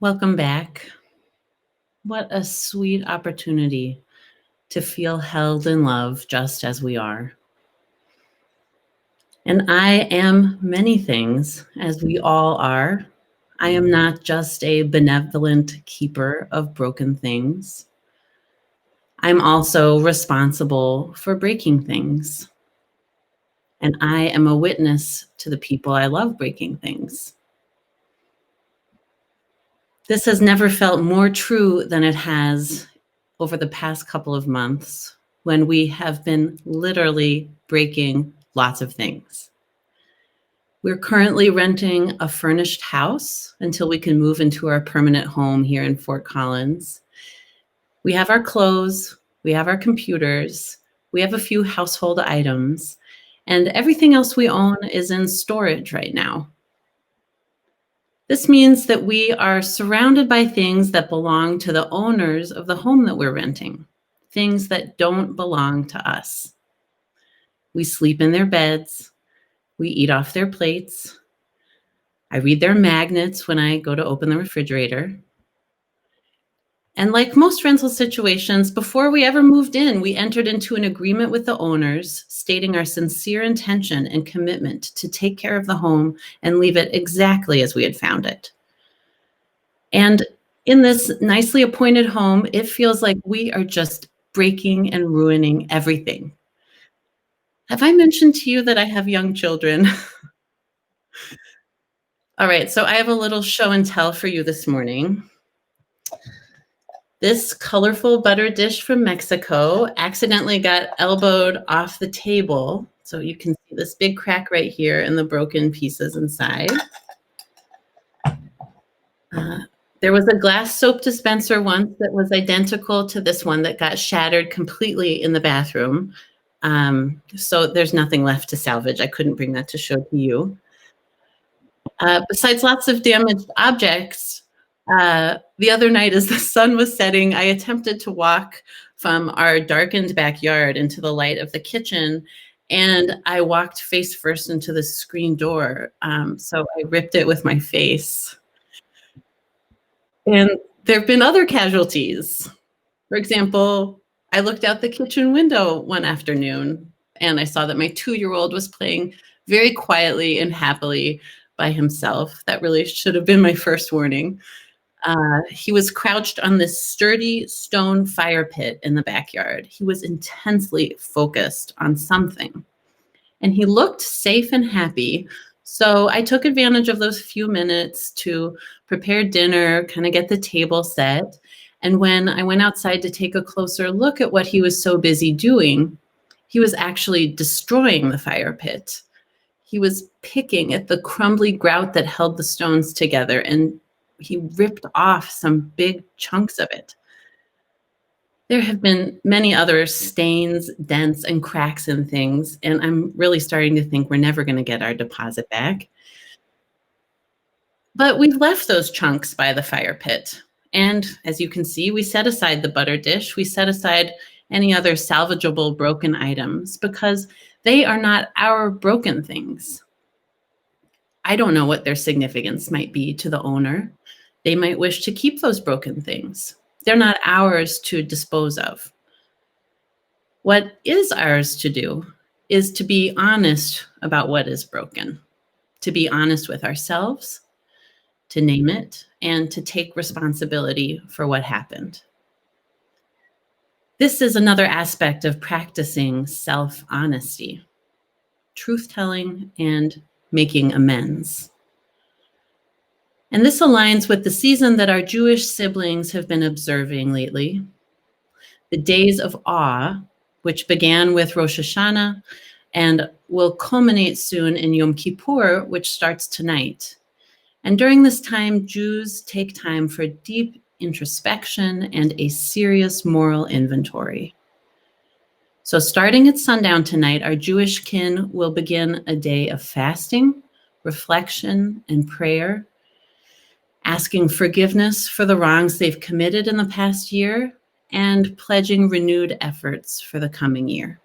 Welcome back. What a sweet opportunity to feel held in love just as we are. And I am many things, as we all are. I am not just a benevolent keeper of broken things. I'm also responsible for breaking things. And I am a witness to the people I love breaking things. This has never felt more true than it has over the past couple of months when we have been literally breaking lots of things. We're currently renting a furnished house until we can move into our permanent home here in Fort Collins. We have our clothes, we have our computers, we have a few household items, and everything else we own is in storage right now. This means that we are surrounded by things that belong to the owners of the home that we're renting, things that don't belong to us. We sleep in their beds. We eat off their plates. I read their magnets when I go to open the refrigerator. And like most rental situations, before we ever moved in, we entered into an agreement with the owners, stating our sincere intention and commitment to take care of the home and leave it exactly as we had found it. And in this nicely appointed home, it feels like we are just breaking and ruining everything. Have I mentioned to you that I have young children? All right, so I have a little show and tell for you this morning. This colorful butter dish from Mexico accidentally got elbowed off the table. So you can see this big crack right here and the broken pieces inside. There was a glass soap dispenser once that was identical to this one that got shattered completely in the bathroom. So there's nothing left to salvage. I couldn't bring that to show to you. Besides lots of damaged objects, the other night as the sun was setting, I attempted to walk from our darkened backyard into the light of the kitchen, and I walked face first into the screen door. So I ripped it with my face. And there have been other casualties. For example, I looked out the kitchen window one afternoon and I saw that my 2-year-old was playing very quietly and happily by himself. That really should have been my first warning. He was crouched on this sturdy stone fire pit in the backyard. He was intensely focused on something, and he looked safe and happy. So I took advantage of those few minutes to prepare dinner, kind of get the table set. And when I went outside to take a closer look at what he was so busy doing, he was actually destroying the fire pit. He was picking at the crumbly grout that held the stones together, and he ripped off some big chunks of it. There have been many other stains, dents, and cracks in things, and I'm really starting to think we're never going to get our deposit back. But we left those chunks by the fire pit. And as you can see, we set aside the butter dish. We set aside any other salvageable broken items because they are not our broken things. I don't know what their significance might be to the owner. They might wish to keep those broken things. They're not ours to dispose of. What is ours to do is to be honest about what is broken, to be honest with ourselves, to name it, and to take responsibility for what happened. This is another aspect of practicing self-honesty, truth-telling, and making amends. And this aligns with the season that our Jewish siblings have been observing lately, the days of awe, which began with Rosh Hashanah and will culminate soon in Yom Kippur, which starts tonight. And during this time, Jews take time for deep introspection and a serious moral inventory. So starting at sundown tonight, our Jewish kin will begin a day of fasting, reflection, and prayer, asking forgiveness for the wrongs they've committed in the past year, and pledging renewed efforts for the coming year.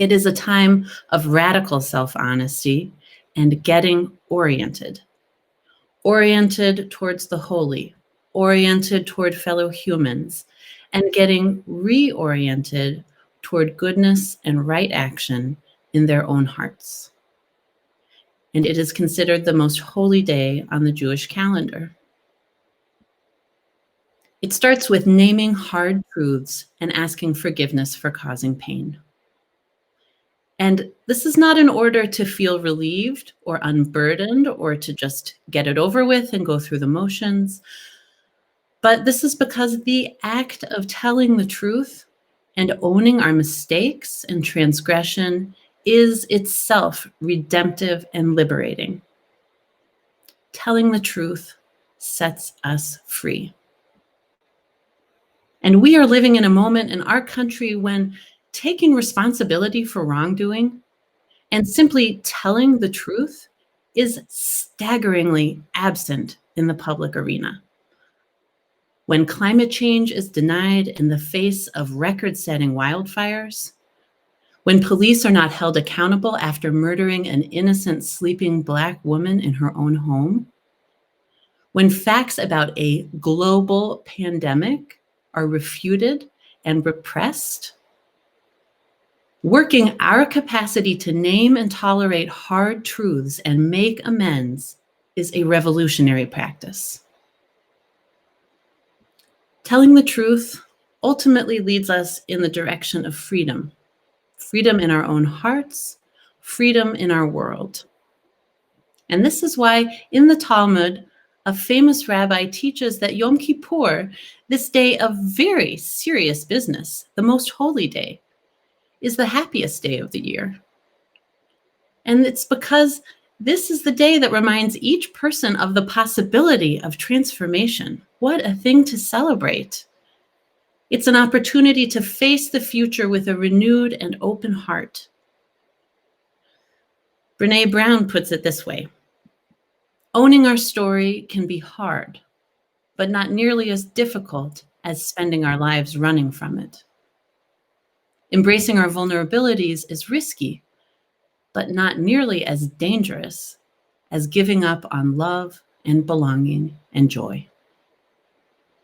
It is a time of radical self-honesty and getting oriented. oriented towards the holy, oriented toward fellow humans, and getting reoriented toward goodness and right action in their own hearts. And it is considered the most holy day on the Jewish calendar. It starts with naming hard truths and asking forgiveness for causing pain. And this is not in order to feel relieved or unburdened or to just get it over with and go through the motions. But this is because the act of telling the truth and owning our mistakes and transgression is itself redemptive and liberating. Telling the truth sets us free. And we are living in a moment in our country when taking responsibility for wrongdoing and simply telling the truth is staggeringly absent in the public arena. When climate change is denied in the face of record-setting wildfires, when police are not held accountable after murdering an innocent sleeping Black woman in her own home, when facts about a global pandemic are refuted and repressed, working our capacity to name and tolerate hard truths and make amends is a revolutionary practice. Telling the truth ultimately leads us in the direction of freedom. Freedom in our own hearts, freedom in our world. And this is why in the Talmud, a famous rabbi teaches that Yom Kippur, this day of very serious business, the most holy day, is the happiest day of the year. And it's because this is the day that reminds each person of the possibility of transformation. What a thing to celebrate. It's an opportunity to face the future with a renewed and open heart. Brené Brown puts it this way: owning our story can be hard, but not nearly as difficult as spending our lives running from it. Embracing our vulnerabilities is risky, but not nearly as dangerous as giving up on love and belonging and joy.